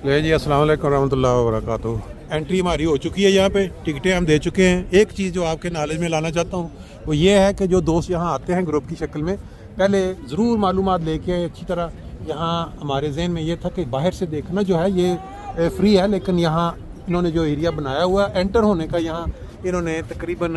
ले जी, अस्सलाम वालेकुम रहमतुल्लाहि व बरकातुहू। एंट्री हमारी हो चुकी है, यहाँ पे टिकटें हम दे चुके हैं। एक चीज़ जो आपके नॉलेज में लाना चाहता हूँ वो ये है कि जो दोस्त यहाँ आते हैं ग्रुप की शक्ल में, पहले ज़रूर मालूमात लेके आए अच्छी तरह। यहाँ हमारे जहन में ये था कि बाहर से देखना जो है ये फ्री है, लेकिन यहाँ इन्होंने जो एरिया बनाया हुआ है एंटर होने का, यहाँ इन्होंने तकरीबन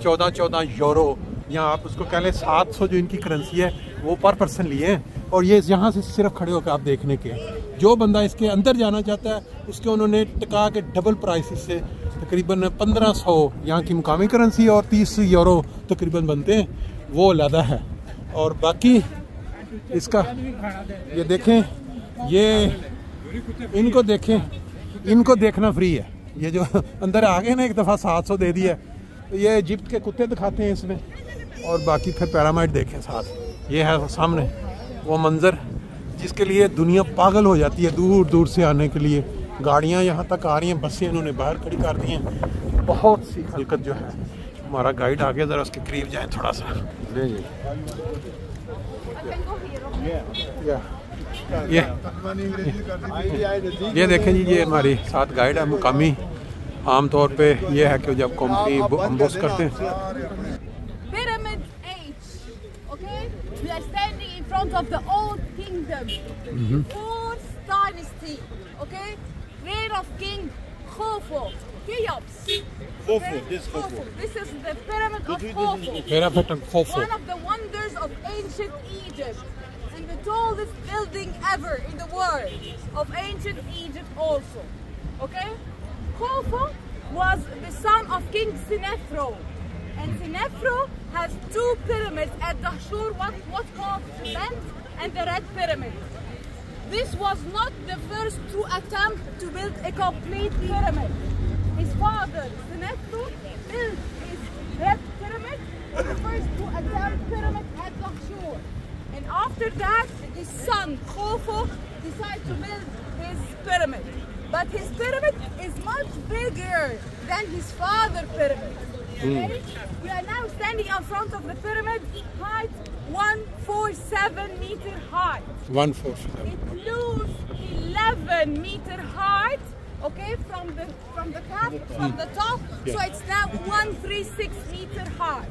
14 यूरो, यहाँ आप उसको कह लें 700 जो इनकी करेंसी है वो पर पर्सन लिए हैं। और ये यहाँ से सिर्फ खड़े होकर आप देखने के, जो बंदा इसके अंदर जाना चाहता है उसके उन्होंने टिका के डबल प्राइस से तकरीबन 1500 यहाँ की मुकामी करेंसी और 30 यूरो तकरीबन बनते हैं, वो अलग है। और बाकी इसका ये देखें, ये इनको देखें, इनको देखना फ्री है। ये जो अंदर आ गए ना, एक दफ़ा 700 दे दिया, तो ये इजिप्ट के कुत्ते दिखाते हैं इसमें। और बाकी फिर पैरामाइड देखें साथ, ये है सामने वो मंज़र जिसके लिए दुनिया पागल हो जाती है दूर दूर से आने के लिए। गाड़ियाँ यहाँ तक आ रही हैं, बसें इन्होंने बाहर खड़ी कर दी हैं। बहुत सी हलकत जो है। हमारा गाइड आगे ज़रा उसके करीब जाए थोड़ा सा। ले जी, ये देखें जी, ये हमारी साथ गाइड है मुकामी। आम तौर पे ये है कि जब कंपनी अम्बोस करते हैं। We are standing in front of the old kingdom, fourth dynasty, okay? Reign of King Khufu, Cheops. Khufu, this Khufu. This is the pyramid of Khufu. Pyramid of Khufu. One of the wonders of ancient Egypt, and the tallest building ever in the world of ancient Egypt also, okay? Khufu was the son of King Senefro. And Senefro has two pyramids at Dahshur, what's called the Bent and the Red Pyramid. This was not the first true attempt to build a complete pyramid. His father, Senefro, built his Red Pyramid, the first true attempt pyramid at Dahshur. And after that, his son, Khufu, decided to build his pyramid. But his pyramid is much bigger than his father's pyramid. Okay? We are now standing in front of the pyramid, height 147 meter high. 147. It lose 11 meter height, okay, from the top, from the top. Yeah. So it's now 136 meter high.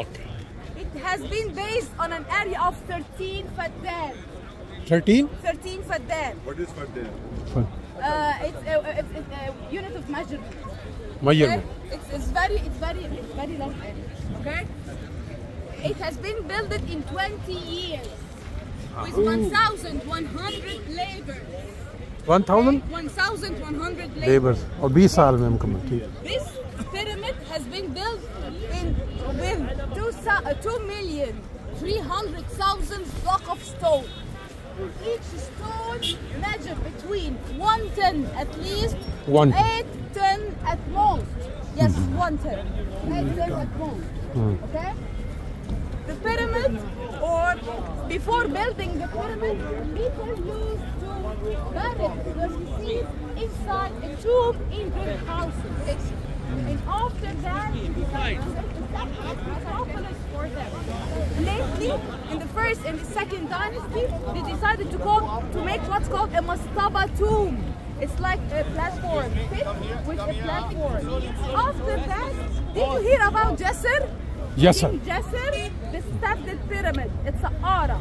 Okay. It has been based on an area of 13 Faddan. 13? 13 Faddan. What is Faddan? It's a unit of measurement. Measurement. Okay? It's very long area. Okay. It has been built in 20 years with 1,100 laborers. 1000 1,100 laborers. Labours और 20 साल में मुकम्मल। ठीक। This pyramid has been built with 2,300,000 block of stone. Each stone measures between 1 ton at least, 8 ton at most. Yes, 1 ton. 8 ton at most. Okay? The pyramid, or before building the pyramid, people used to bury the deceased inside a tomb in their houses. And after that, Acropolis for them. Lately, in the first and the second dynasty, they decided to make what's called a mastaba tomb. It's like a platform, pit with a platform. After that, did you hear about Djeser? Yes, sir. King Djeser, the stepped pyramid. It's an ara.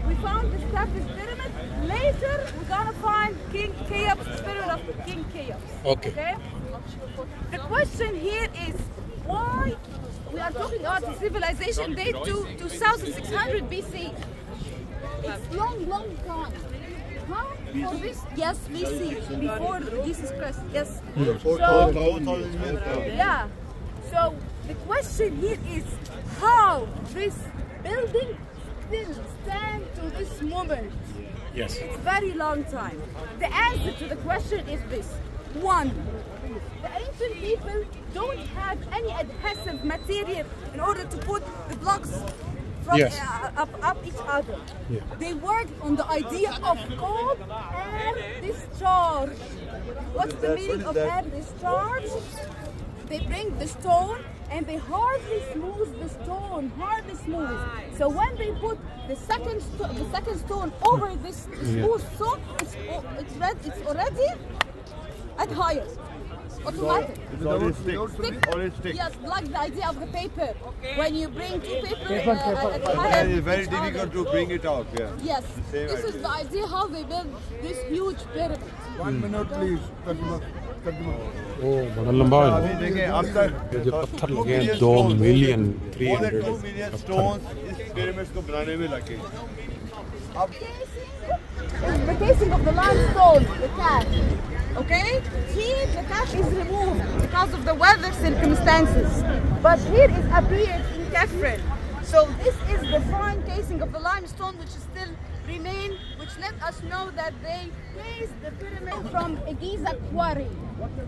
We found the stepped pyramid. Later, we're gonna find King Cheops, the pyramid of King Cheops. Okay. The question here is why we are talking about the civilization date to 2600 BC. It's long time. Huh? For this, yes, BC, before Jesus Christ, yes. Yeah. So the question here is how this building still stands to this moment. Yes. It's very long time. The answer to the question is this. One, the ancient people don't have any adhesive material in order to put the blocks from up each other. Yeah. They worked on the idea of cold air discharge. What's the meaning of air discharge? They bring the stone and they hardly smooth the stone, hardly smooth. So when they put the second stone over this smooth stone, it's already at higher. Automatic. It's always stick. Always stick. Yes, like the idea of the paper. When you bring two paper at Yeah, higher, it's very difficult to bring it out. Yeah. yes, same this is the idea how they build this huge pyramid. 1 minute please. ओ बड़ा लंबा है अभी देखें अब तक ये जो पत्थर लगे हैं 2,300,000 more than 2 million stones इस pyramids को बनाने में लगे. The casing of the limestone, the cat. Okay? Here the cat is removed because of the weather circumstances. But here it appeared in Kefren. So this is the fine casing of the limestone which still remain, which let us know that they cased the pyramid from a Giza quarry.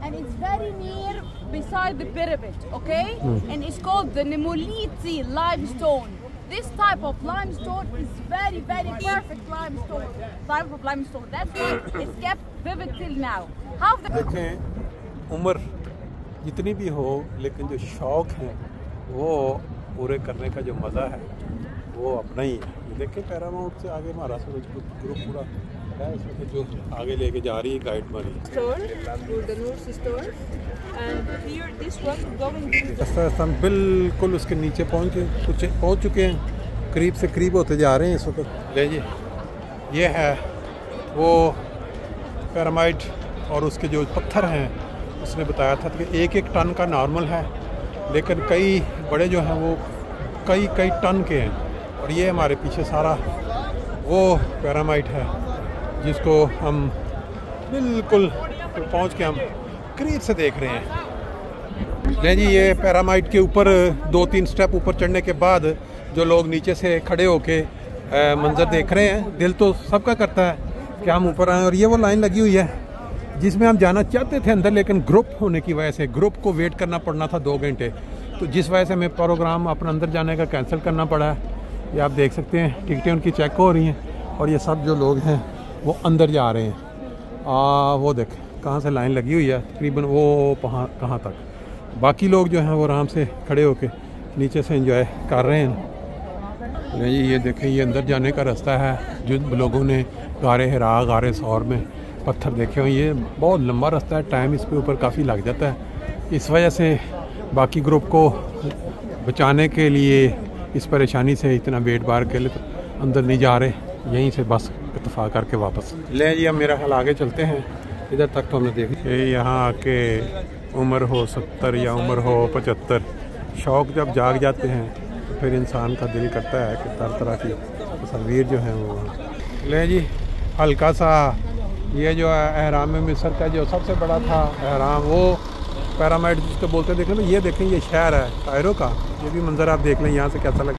And it's very near beside the pyramid, okay? And it's called the Nemoliti limestone. This type of limestone is very, very perfect limestone. Type of limestone. That's why it's kept vivid till now. How the देखें उम्र जितनी भी हो लेकिन जो शौक़ है वो पूरे करने का जो मज़ा है वो अपना ही है. ये देखें पैरामाउंट से आगे हमारा सूरज ग्रुप पूरा है इसमें जो आगे लेके जा रही है गाइड हमारी. Store, the North Store, and here this one going to इस तरह से हम बिल्कुल उसके नीचे पहुंच चुके हैं. करीब से करीब होते जा रहे हैं इस वक्त. ले जी ये है वो पिरामिड और उसके जो पत्थर हैं उसने बताया था कि 1-1 टन का नॉर्मल है लेकिन कई बड़े जो हैं वो कई टन के हैं. और ये हमारे पीछे सारा वो पिरामिड है जिसको हम बिल्कुल पहुंच के हम करीब से देख रहे हैं. ले जी ये पिरामिड के ऊपर 2-3 स्टेप ऊपर चढ़ने के बाद जो लोग नीचे से खड़े होके मंजर देख रहे हैं, दिल तो सबका करता है कि हम ऊपर आएँ. और ये वो लाइन लगी हुई है जिसमें हम जाना चाहते थे अंदर लेकिन ग्रुप होने की वजह से ग्रुप को वेट करना पड़ना था 2 घंटे. तो जिस वजह से हमें प्रोग्राम अपना अंदर जाने का कैंसिल करना पड़ा है. ये आप देख सकते हैं टिकटें उनकी चेक हो रही हैं और ये सब जो लोग हैं वो अंदर जा रहे हैं. वो देख कहाँ से लाइन लगी हुई है तकरीबन वो कहाँ तक. बाकी लोग जो हैं वो आराम से खड़े होके नीचे से एंजॉय कर रहे हैं. जी ये देखें ये अंदर जाने का रास्ता है. जो लोगों ने गारे हिरा गारे सौर में पत्थर देखे हुए, ये बहुत लंबा रास्ता है. टाइम इस पे ऊपर काफ़ी लग जाता है. इस वजह से बाकी ग्रुप को बचाने के लिए इस परेशानी से इतना वेट बार के लिए अंदर नहीं जा रहे, यहीं से बस इत्तफाक करके वापस. ले जी हम मेरा ख्याल आगे चलते हैं. इधर तक तो हमने देखा यहाँ आके उम्र हो 70 या उम्र हो 75 शौक़ जब जाग जाते हैं तो फिर इंसान का दिल करता है कि तरह की तस्वीर जो है वो. ले जी हल्का सा ये जो एहराम मिस्र का जो सबसे बड़ा था एहराम वो पिरामिड जिसको बोलते हैं, देख लें ये देखें ये शहर है कायरो का. ये भी मंजर आप देख लें यहाँ से कैसा लगता है.